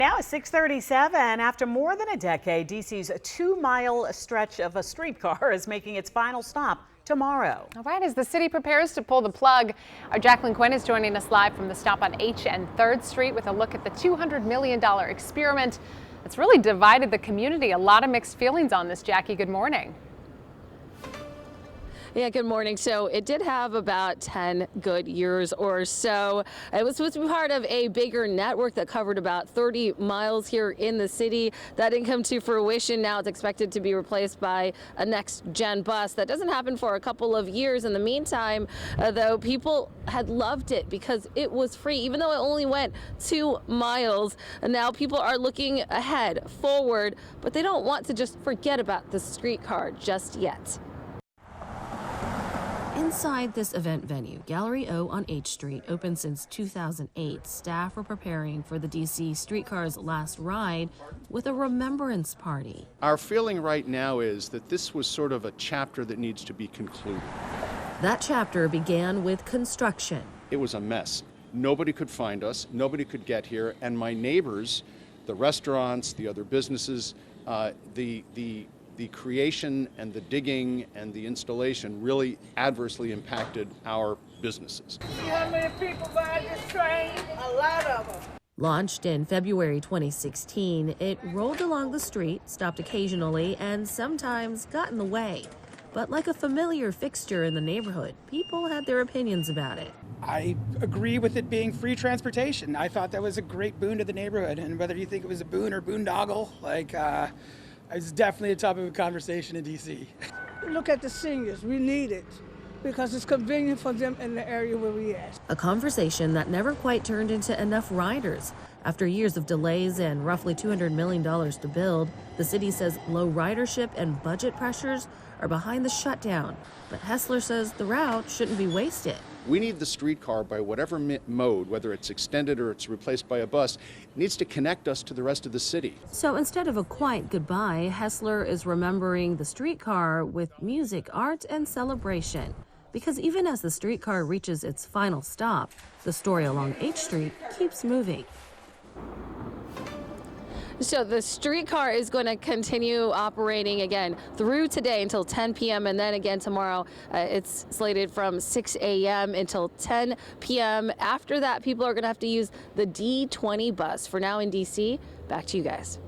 Now it's 6:37. After more than a decade, DC's 2-mile stretch of a streetcar is making its final stop tomorrow. All right, as the city prepares to pull the plug, our Jacqueline Quinn is joining us live from the stop on H and 3rd Street with a look at the $200 million experiment that's really divided the community. A lot of mixed feelings on this, Jackie. Good morning. Yeah, good morning. So it did have about 10 good years or so. It was supposed to be part of a bigger network that covered about 30 miles here in the city. That didn't come to fruition. Now it's expected to be replaced by a next-gen bus. That doesn't happen for a couple of years. In the meantime, though, people had loved it because it was free, even though it only went 2 miles. And now people are looking ahead, forward, but they don't want to just forget about the streetcar just yet. Inside this event venue, Gallery O on H Street, open since 2008, staff are preparing for the DC streetcar's last ride with a remembrance party. Our feeling right now is that this was sort of a chapter that needs to be concluded. That chapter began with construction. It was a mess. Nobody could find us, nobody could get here, and my neighbors, the restaurants, the other businesses, the creation and the digging and the installation really adversely impacted our businesses. See how many people ride this train? A lot of them. Launched in February 2016, it rolled along the street, stopped occasionally, and sometimes got in the way. But like a familiar fixture in the neighborhood, people had their opinions about it. I agree with it being free transportation. I thought that was a great boon to the neighborhood, and whether you think it was a boon or boondoggle, it's definitely a topic of conversation in DC. Look at the seniors. We need it because it's convenient for them in the area where we at. A conversation that never quite turned into enough riders. After years of delays and roughly $200 million to build, the city says low ridership and budget pressures are behind the shutdown. But Hessler says the route shouldn't be wasted. We need the streetcar by whatever mode, whether it's extended or it's replaced by a bus, it needs to connect us to the rest of the city. So instead of a quiet goodbye, Hessler is remembering the streetcar with music, art, and celebration. Because even as the streetcar reaches its final stop, the story along H Street keeps moving. So the streetcar is going to continue operating again through today until 10 p.m. and then again tomorrow. It's slated from 6 a.m. until 10 p.m. After that, people are going to have to use the D20 bus. For now in D.C., back to you guys.